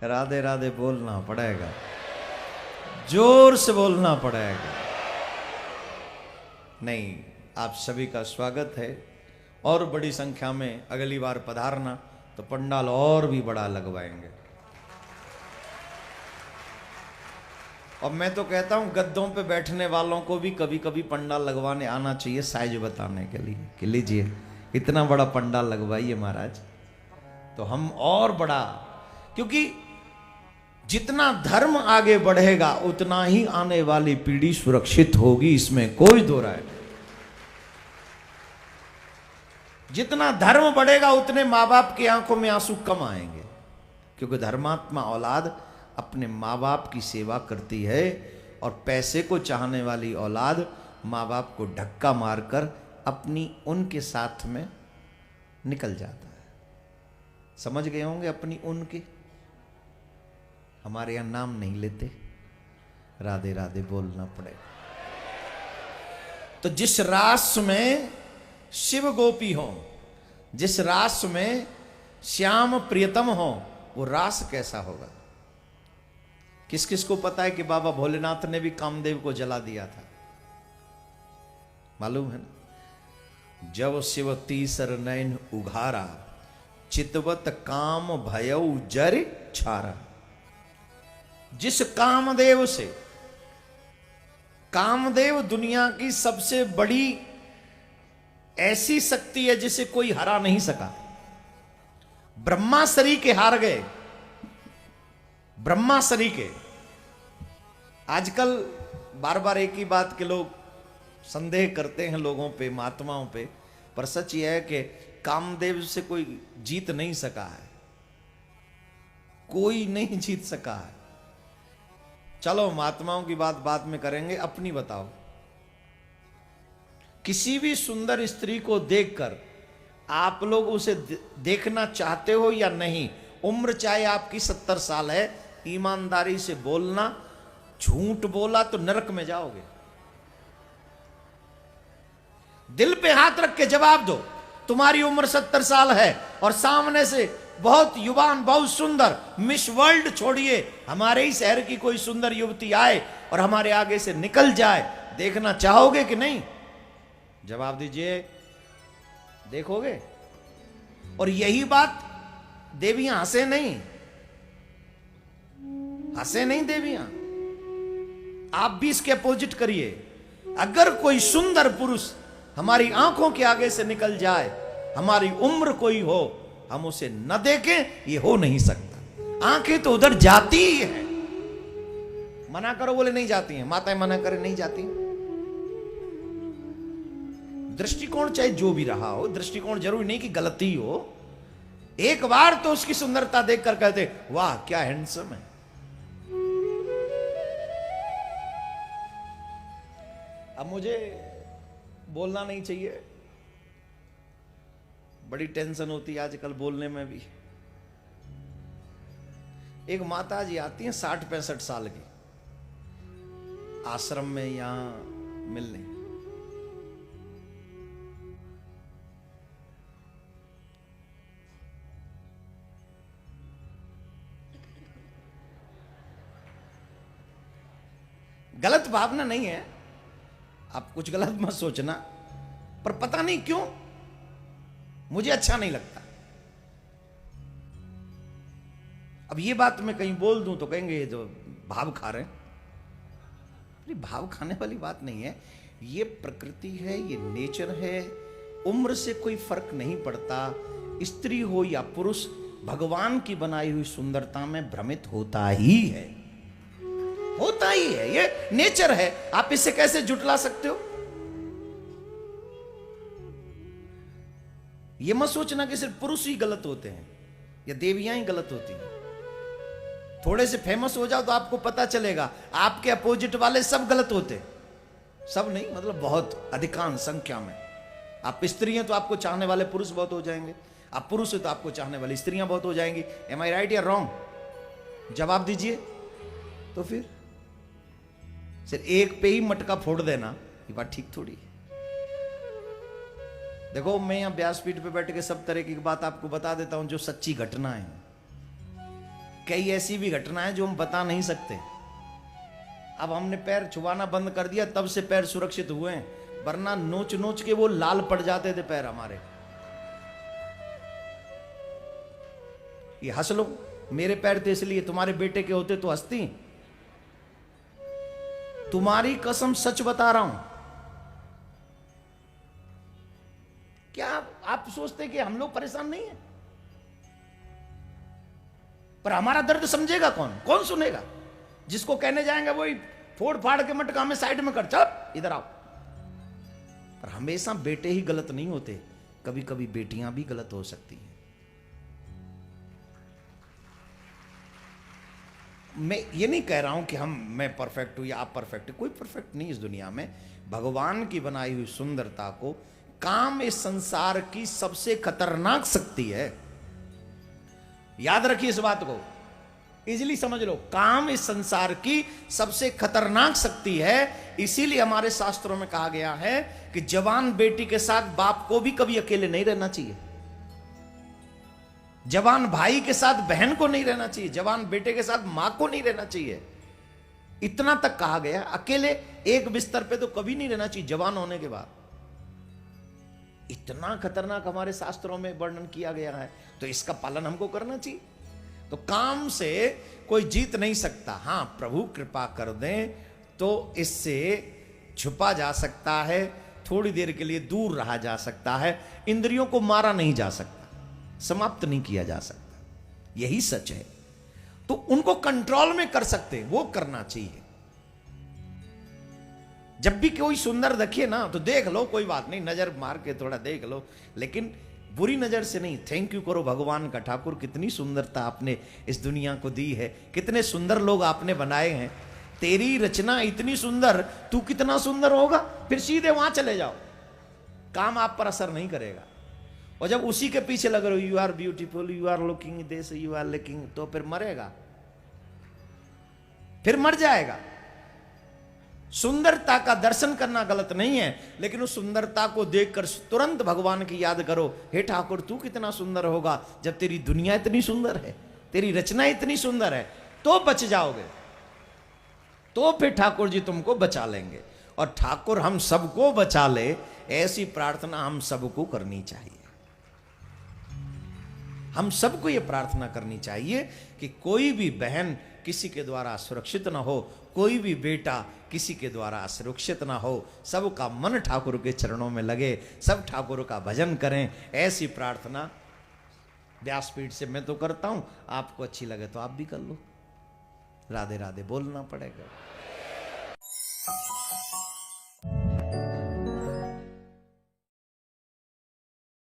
राधे राधे बोलना पड़ेगा, जोर से बोलना पड़ेगा। नहीं, आप सभी का स्वागत है और बड़ी संख्या में अगली बार पधारना तो पंडाल और भी बड़ा लगवाएंगे। और मैं तो कहता हूं गद्दों पे बैठने वालों को भी कभी कभी पंडाल लगवाने आना चाहिए, साइज बताने के लिए कि लीजिए इतना बड़ा पंडाल लगवाइए महाराज, तो हम और बड़ा। क्योंकि जितना धर्म आगे बढ़ेगा उतना ही आने वाली पीढ़ी सुरक्षित होगी, इसमें कोई दो राय नहीं। जितना धर्म बढ़ेगा उतने माँ बाप की आंखों में आंसू कम आएंगे, क्योंकि धर्मात्मा औलाद अपने माँ बाप की सेवा करती है और पैसे को चाहने वाली औलाद माँ बाप को धक्का मारकर अपनी उनके साथ में निकल जाता है। समझ गए होंगे अपनी उनके। हमारे यहां नाम नहीं लेते, राधे राधे बोलना पड़ेगा। तो जिस रास में शिव गोपी हो, जिस रास में श्याम प्रियतम हो, वो रास कैसा होगा? किस किस को पता है कि बाबा भोलेनाथ ने भी कामदेव को जला दिया था? मालूम है ना? जब शिव तीसर नयन उघारा, चितवत काम भयउ जर छारा। जिस कामदेव से, कामदेव दुनिया की सबसे बड़ी ऐसी शक्ति है जिसे कोई हरा नहीं सका। ब्रह्मासरी के हार गए, ब्रह्मासरी के। आजकल बार बार एक ही बात के लोग संदेह करते हैं लोगों पे, महात्माओं पे, पर सच यह है कि कामदेव से कोई जीत नहीं सका है, कोई नहीं जीत सका है। चलो महात्माओं की बात बाद में करेंगे, अपनी बताओ। किसी भी सुंदर स्त्री को देखकर आप लोग उसे देखना चाहते हो या नहीं? उम्र चाहे आपकी 70 साल है, ईमानदारी से बोलना, झूठ बोला तो नरक में जाओगे। दिल पे हाथ रख के जवाब दो, तुम्हारी उम्र 70 साल है और सामने से बहुत युवान, बहुत सुंदर, मिस वर्ल्ड छोड़िए, हमारे ही शहर की कोई सुंदर युवती आए और हमारे आगे से निकल जाए, देखना चाहोगे कि नहीं? जवाब दीजिए, देखोगे? और यही बात देवियां हंसे नहीं, हंसे नहीं देवियां। आप भी इसके अपोजिट करिए। अगर कोई सुंदर पुरुष हमारी आंखों के आगे से निकल जाए, हमारी उम्र कोई हो, हम उसे न देखें, ये हो नहीं सकता। आंखें तो उधर जाती ही है। मना करो बोले नहीं जाती हैं, माताएं मना करें नहीं जाती। दृष्टिकोण चाहे जो भी रहा हो, दृष्टिकोण जरूरी नहीं कि गलती हो। एक बार तो उसकी सुंदरता देखकर कहते वाह क्या हैंडसम है। अब मुझे बोलना नहीं चाहिए, बड़ी टेंशन होती है आजकल बोलने में भी। एक माता जी आती हैं 60-65 साल की, आश्रम में यहां मिलने। गलत भावना नहीं है, आप कुछ गलत मत सोचना, पर पता नहीं क्यों मुझे अच्छा नहीं लगता। अब ये बात मैं कहीं बोल दूं तो कहेंगे ये जो भाव खा रहे हैं। भाव खाने वाली बात नहीं है, ये प्रकृति है, ये नेचर है। उम्र से कोई फर्क नहीं पड़ता, स्त्री हो या पुरुष, भगवान की बनाई हुई सुंदरता में भ्रमित होता ही है, होता ही है, ये नेचर है। आप इससे कैसे जुटला सकते हो? ये मत सोचना कि सिर्फ पुरुष ही गलत होते हैं या देवियां ही गलत होती हैं। थोड़े से फेमस हो जाओ तो आपको पता चलेगा आपके अपोजिट वाले सब गलत होते। सब नहीं, मतलब बहुत अधिकांश संख्या में। आप स्त्री हैं तो आपको चाहने वाले पुरुष बहुत हो जाएंगे, आप पुरुष हैं तो आपको चाहने वाली स्त्रियां बहुत हो जाएंगी। एम आई राइट या रॉन्ग? जवाब दीजिए। तो फिर सिर्फ एक पे ही मटका फोड़ देना ये बात ठीक थोड़ी है। देखो मैं यहां व्यासपीठ पे बैठ के सब तरह की बात आपको बता देता हूं जो सच्ची घटना है। कई ऐसी भी घटनाएं जो हम बता नहीं सकते। अब हमने पैर छुआना बंद कर दिया, तब से पैर सुरक्षित हुए हैं, वरना नोच नोच के वो लाल पड़ जाते थे पैर हमारे। ये हंस लो, मेरे पैर थे इसलिए, तुम्हारे बेटे के होते तो हंसती। तुम्हारी कसम सच बता रहा हूं। क्या आप सोचते कि हम लोग परेशान नहीं है? पर हमारा दर्द समझेगा कौन? कौन सुनेगा? जिसको कहने जाएंगे वही फोड़ फाड़ के मटका में साइड में कर, चल इधर आओ। पर हमेशा बेटे ही गलत नहीं होते, कभी कभी बेटियां भी गलत हो सकती हैं। मैं ये नहीं कह रहा हूं कि मैं परफेक्ट हूं या आप परफेक्ट, कोई परफेक्ट नहीं इस दुनिया में। भगवान की बनाई हुई सुंदरता को, काम इस संसार की सबसे खतरनाक शक्ति है। याद रखिए इस बात को, इजीली समझ लो। काम इस संसार की सबसे खतरनाक शक्ति है। इसीलिए हमारे शास्त्रों में कहा गया है कि जवान बेटी के साथ बाप को भी कभी अकेले नहीं रहना चाहिए, जवान भाई के साथ बहन को नहीं रहना चाहिए, जवान बेटे के साथ मां को नहीं रहना चाहिए। इतना तक कहा गया, अकेले एक बिस्तर पे तो कभी नहीं रहना चाहिए जवान होने के बाद। इतना खतरनाक हमारे शास्त्रों में वर्णन किया गया है, तो इसका पालन हमको करना चाहिए। तो काम से कोई जीत नहीं सकता। हां, प्रभु कृपा कर दें तो इससे छुपा जा सकता है, थोड़ी देर के लिए दूर रहा जा सकता है। इंद्रियों को मारा नहीं जा सकता, समाप्त नहीं किया जा सकता, यही सच है। तो उनको कंट्रोल में कर सकते, वो करना चाहिए। जब भी कोई सुंदर दिखे ना तो देख लो, कोई बात नहीं, नजर मार के थोड़ा देख लो, लेकिन बुरी नजर से नहीं। थैंक यू करो भगवान का, ठाकुर कितनी सुंदरता आपने इस दुनिया को दी है, कितने सुंदर लोग आपने बनाए हैं, तेरी रचना इतनी सुंदर, तू कितना सुंदर होगा। फिर सीधे वहां चले जाओ, काम आप पर असर नहीं करेगा। और जब उसी के पीछे लग रहे हो, you are beautiful, you are looking this, you are looking, तो फिर मरेगा, फिर मर जाएगा। सुंदरता का दर्शन करना गलत नहीं है, लेकिन उस सुंदरता को देखकर तुरंत भगवान की याद करो, हे ठाकुर तू कितना सुंदर होगा जब तेरी दुनिया इतनी सुंदर है, तेरी रचना इतनी सुंदर है, तो बच जाओगे, तो फिर ठाकुर जी तुमको बचा लेंगे। और ठाकुर हम सबको बचा ले, ऐसी प्रार्थना हम सबको करनी चाहिए। हम सबको यह प्रार्थना करनी चाहिए कि कोई भी बहन किसी के द्वारा सुरक्षित ना हो, कोई भी बेटा किसी के द्वारा सुरक्षित ना हो, सबका मन ठाकुर के चरणों में लगे, सब ठाकुर का भजन करें। ऐसी प्रार्थना व्यासपीठ से मैं तो करता हूं, आपको अच्छी लगे तो आप भी कर लो। राधे राधे बोलना पड़ेगा।